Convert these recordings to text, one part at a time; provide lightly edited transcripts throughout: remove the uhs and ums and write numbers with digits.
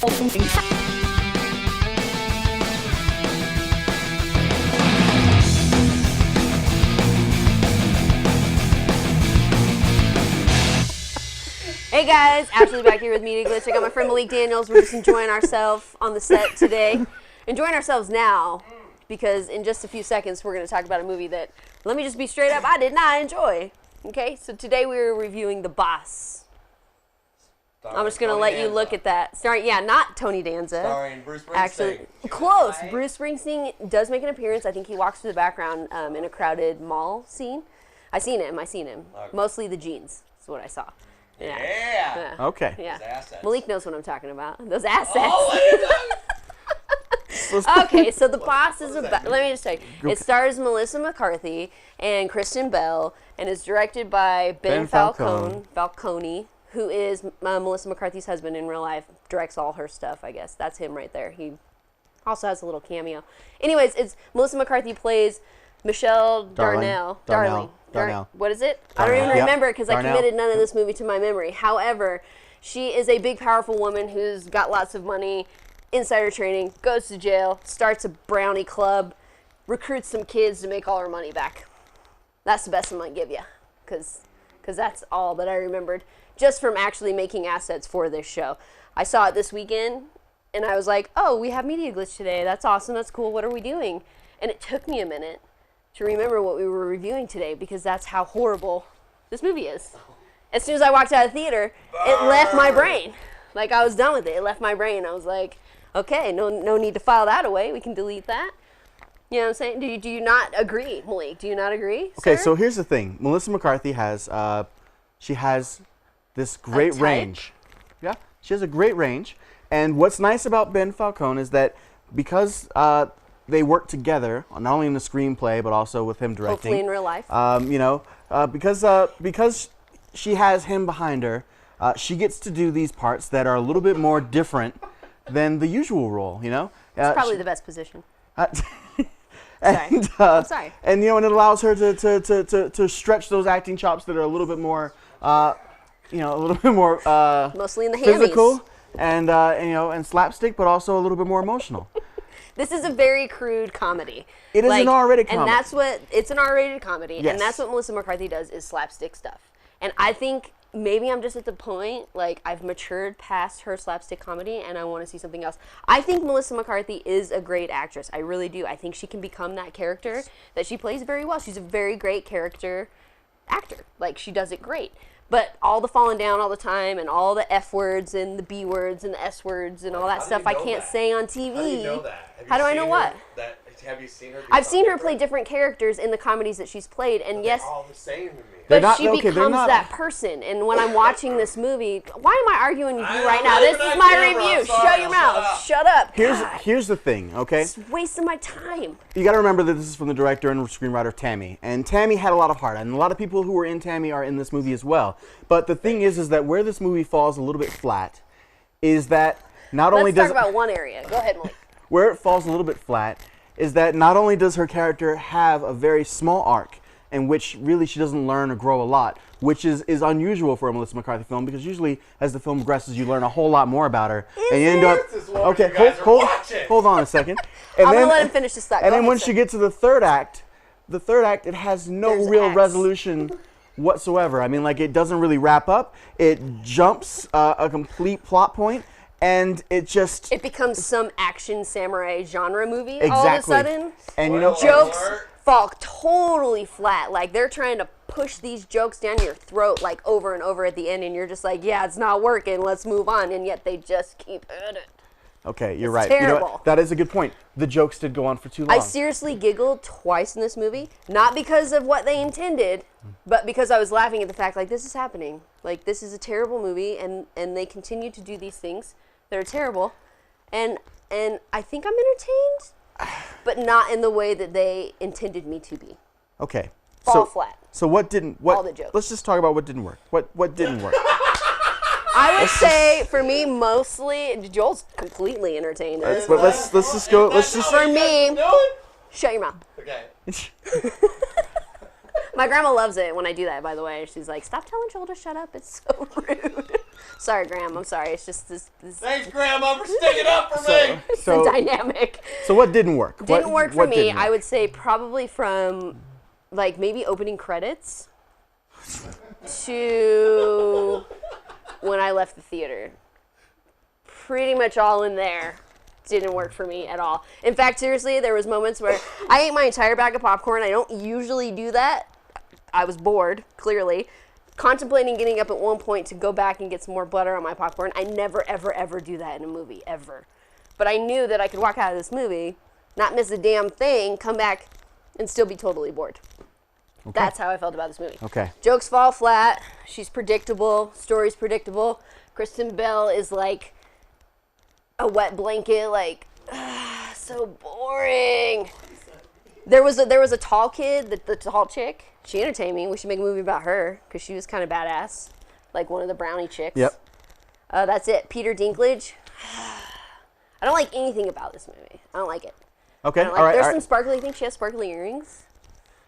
Hey guys, Ashley back here with Media Glitch. I got my friend Malik Daniels. We're just enjoying ourselves on the set today. Enjoying ourselves now, because in just a few seconds we're going to talk about a movie that, let me just be straight up, I did not enjoy. Okay, so today we're reviewing The Boss. I'm just going to let you look at that. Sorry, yeah, not Tony Danza. Starring Bruce Springsteen. Actually, close. Bruce Springsteen does make an appearance. I think he walks through the background in a crowded mall scene. I seen him. Okay. Mostly the jeans is what I saw. Yeah. Okay. Yeah. Those assets. Malik knows what I'm talking about. Those assets. Oh, Okay, so The Boss is about, let me just tell you, it stars Melissa McCarthy and Kristen Bell, and is directed by Ben Falcone, who is Melissa McCarthy's husband in real life, directs all her stuff, I guess. That's him right there. He also has a little cameo. Anyways, it's Melissa McCarthy plays Michelle Darnell. Darling. What is it? Darnell. I don't even remember because I Darnell. committed none of this movie to my memory. However, she is a big, powerful woman who's got lots of money, insider trading, goes to jail, starts a brownie club, recruits some kids to make all her money back. That's the best I'm going to give you, because that's all that I remembered just from actually making assets for this show. I saw it this weekend, and I was like, oh, we have Media Glitch today. That's awesome. That's cool. What are we doing? And it took me a minute to remember what we were reviewing today, because that's how horrible this movie is. As soon as I walked out of the theater, it left my brain. Like, I was done with it. It left my brain. I was like, okay, no need to file that away. We can delete that. You know what I'm saying? Do you not agree, Malik? Do you not agree, Okay, sir? so here's the thing. Melissa McCarthy has, she has this great range. Yeah, she has a great range. And what's nice about Ben Falcone is that because they work together, not only in the screenplay, but also with him directing. Hopefully in real life. Because she has him behind her, she gets to do these parts that are a little bit more different than the usual role, you know? It's probably the best position. And, I'm sorry. And and it allows her to stretch those acting chops that are a little bit more, a little bit more Mostly in the physical and slapstick, but also a little bit more emotional. This is a very crude comedy. It is an R-rated comedy. And it's an R-rated comedy, Yes. and that's what Melissa McCarthy does, is slapstick stuff. And I think maybe I'm just at the point, like, I've matured past her slapstick comedy, and I want to see something else. I think Melissa McCarthy is a great actress. I really do. I think she can become that character that she plays very well. She's a very great character actor. Like, she does it great. But all the falling down all the time, and all the F words and the B words and the S words and all that stuff I can't say on TV. How do you know that? How do I know what? Have you seen her? I've seen her play different characters in the comedies that she's played, and yes, They're all the same to me. but she becomes that person. And when I'm watching this movie, why am I arguing with you right now? This is my review. Shut your mouth. Shut up. Here's the thing, okay? It's wasting my time. You got to remember that this is from the director and screenwriter Tammy, and Tammy had a lot of heart, and a lot of people who were in Tammy are in this movie as well. But the thing is that where this movie falls a little bit flat is that not only does Let's talk about one area. Go ahead, Malik. where it falls a little bit flat is that not only does her character have a very small arc in which really she doesn't learn or grow a lot, which is unusual for a Melissa McCarthy film, because usually as the film progresses you learn a whole lot more about her, and you end up hold on a second. And I'm gonna let him finish this thought. And then when she gets to the third act it has no real resolution whatsoever. I mean, like, it doesn't really wrap up. It jumps a complete plot point. And it becomes some action samurai genre movie exactly. all of a sudden. And jokes fall totally flat. Like, they're trying to push these jokes down your throat, like, over and over at the end, and you're just like, yeah, it's not working, let's move on, and yet they just keep at it. Okay, you're right. Terrible. You know what? That is a good point. The jokes did go on for too long. I seriously giggled twice in this movie, not because of what they intended, but because I was laughing at the fact, like, this is happening. Like, this is a terrible movie, and they continue to do these things that are terrible, and I think I'm entertained, but not in the way that they intended me to be. Okay. Fall flat. So what didn't? All the jokes. Let's just talk about what didn't work. What didn't work? I would say, for me, mostly, Joel's completely entertained. But let's just go. Let's just. For me, shut your mouth. Okay. My grandma loves it when I do that, by the way. She's like, stop telling Joel to shut up. It's so rude. Sorry, Graham. I'm sorry. It's just this Thanks, Grandma, for sticking up for me. it's the dynamic. So what didn't work? Didn't work for me. didn't work? I would say probably from, like, maybe opening credits to when I left the theater. Pretty much all in there didn't work for me at all. In fact, seriously, there was moments where I ate my entire bag of popcorn. I don't usually do that. I was bored, clearly. Contemplating getting up at one point to go back and get some more butter on my popcorn. I never, ever, ever do that in a movie, ever. But I knew that I could walk out of this movie, not miss a damn thing, come back, and still be totally bored. Okay. That's how I felt about this movie. Okay. Jokes fall flat. She's predictable. Story's predictable. Kristen Bell is like a wet blanket, like, so boring. There was a tall kid, the tall chick. She entertained me. We should make a movie about her because she was kind of badass, like one of the brownie chicks. Yep. That's it. Peter Dinklage. I don't like anything about this movie. I don't like it. Okay. I don't like, All right. there's all some right. sparkly. I think she has sparkly earrings.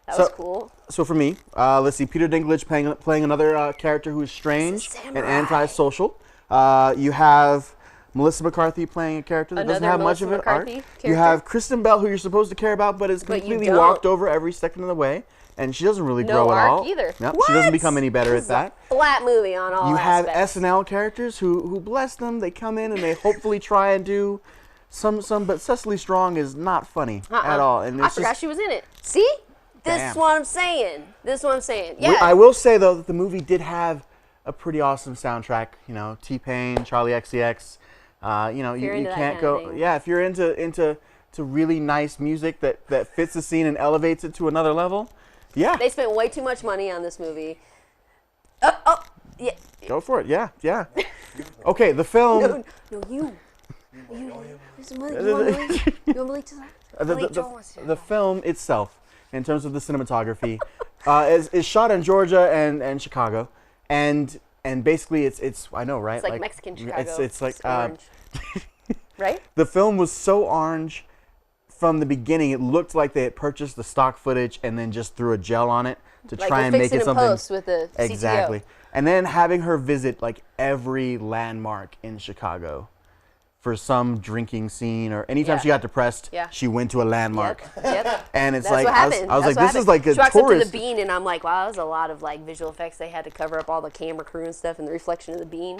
That was cool. So for me, let's see, Peter Dinklage playing another character who is strange and samurai. antisocial. You have Melissa McCarthy playing a character that doesn't Another have much Melissa of an McCarthy arc. character? You have Kristen Bell, who you're supposed to care about, but is But you completely don't. walked over every second of the way, and she doesn't really No grow at arc all. either. Yep, What? she doesn't become any better This at is that. a flat movie on all You have aspects. SNL characters who bless them. They come in and they hopefully try and do some, but Cecily Strong is not funny at all. And I it's forgot just, she was in it. See? This Damn. is what I'm saying. Yeah. I will say though that the movie did have a pretty awesome soundtrack. You know, T-Pain, Charlie XCX. You know, you're you into that can't kind of go. thing. Yeah, if you're into really nice music that fits the scene and elevates it to another level, yeah, They spent way too much money on this movie. Yeah. go for it. Yeah. Okay, the film. No, you. Mr. Malik, you want Malik? You want Malik to Malik, Joel wants to. The film itself, in terms of the cinematography, is shot in Georgia and Chicago, and basically it's I know, right? It's like Mexican Chicago. It's like orange. Right? the film was so orange from the beginning. It looked like they had purchased the stock footage and then just threw a gel on it to Like try we'll and fix make it it in something. post with the CTO. Exactly. And then having her visit like every landmark in Chicago for some drinking scene, or anytime Yeah. she got depressed, Yeah. she went to a landmark. Yep. And it's That's like what I was happened. like, That's what this is happened. like a She walks up to tourist. the bean, and I'm like, wow, that was a lot of like visual effects they had to cover up all the camera crew and stuff, and the reflection of the bean.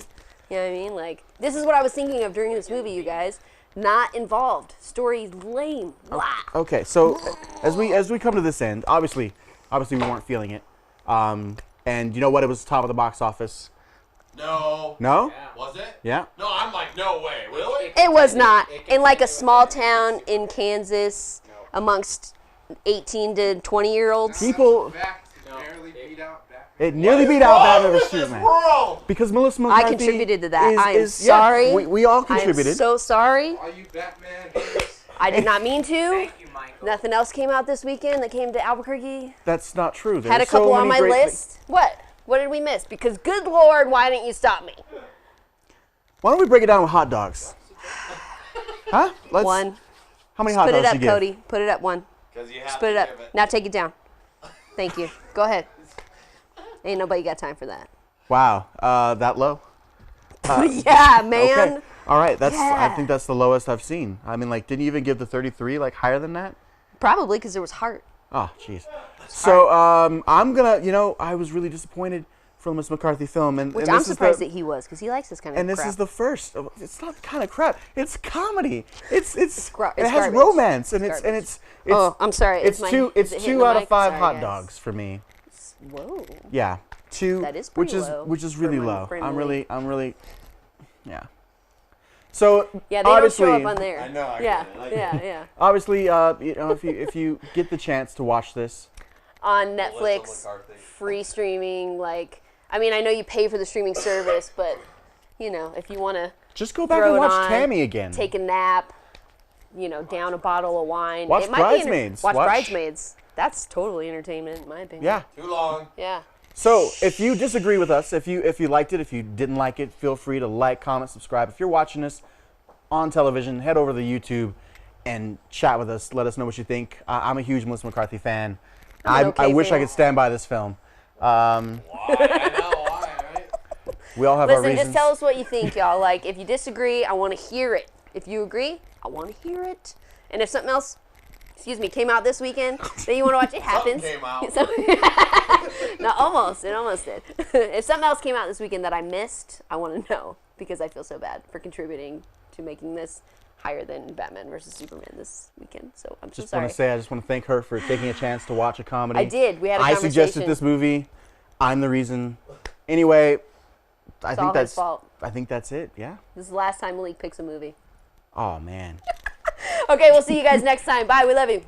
You know what I mean? Like, this is what I was thinking of during this movie, you guys. Not involved. Story lame. Blah. Okay, so as we come to this end, obviously we weren't feeling it. And you know what? It was top of the box office. No. No? Yeah. Was it? Yeah. No, I'm like, no way. Really? It was not. In like a small town in Kansas amongst 18 to 20-year-olds. People, Barely beat out Batman. it nearly beat out Batman vs. This is Superman. wrong. Because Melissa I McCarthy contributed to that. I am yeah, sorry. we all I contributed. am so sorry. All you Batman haters. I did not mean to. Thank you, Michael. Nothing else came out this weekend that came to Albuquerque. That's not true. Had a There's couple so on many my great list. What? What did we miss? Because good Lord, why didn't you stop me? Why don't we break it down with hot dogs? Huh? Let's, One. How many hot Put it dogs up, you give? Cody. Put it up one. Because you have Just put it to up. give it. Now take it down. Thank you. Go ahead. Ain't nobody got time for that. Wow, that low? Yeah, man. Okay. All right, I Yeah. think that's the lowest I've seen. I mean, like, didn't you even give the 33 like higher than that? Probably because there was heart. Oh, jeez. So I'm gonna, I was really disappointed from this McCarthy film, and Which and I'm this is surprised the, that he was because he likes this kind of and this crap. is the first. It's not kind of crap. It's comedy. It's it it it's has garbage. romance, and It's it's Oh, I'm sorry. It's Is my- two. is It's it hitting two the out of mic? 5 Sorry, hot guys. dogs for me. Whoa. Yeah, 2. That is which pretty is low which is for really my low. friend I'm Malik. really, yeah. So Yeah, they don't obviously, show up on there. I know, I Yeah, get it, I get yeah, yeah. obviously, if you get the chance to watch this, On Melissa Netflix, McCarthy. free streaming. Like, I mean, I know you pay for the streaming service, but if you want to just go back throw and it watch on, Tammy again. take a nap, down a bottle of wine. Watch it might be Bridesmaids. Watch Watch- Bridesmaids. That's totally entertainment, in my opinion. Yeah. Too long. Yeah. So if you disagree with us, if you liked it, if you didn't like it, feel free to like, comment, subscribe. If you're watching this on television, head over to YouTube and chat with us. Let us know what you think. I'm a huge Melissa McCarthy fan. I okay wish I fan. could stand by this film. Why? I know why, right? We all have our Listen, reasons. just tell us what you think, y'all. Like, if you disagree, I want to hear it. If you agree, I want to hear it. And if something else, came out this weekend that you want to watch, it happens. Something came out. No, almost. It almost did. If something else came out this weekend that I missed, I want to know because I feel so bad for contributing to making this higher than Batman versus Superman this weekend. So I'm so just sorry. want to say, I just want to thank her for taking a chance to watch a comedy. I did. We had a I conversation. suggested this movie. I'm the reason. Anyway, I all think his that's. fault. I think that's it. Yeah. This is the last time Malik picks a movie. Oh man. Okay, we'll see you guys next time. Bye. We love you.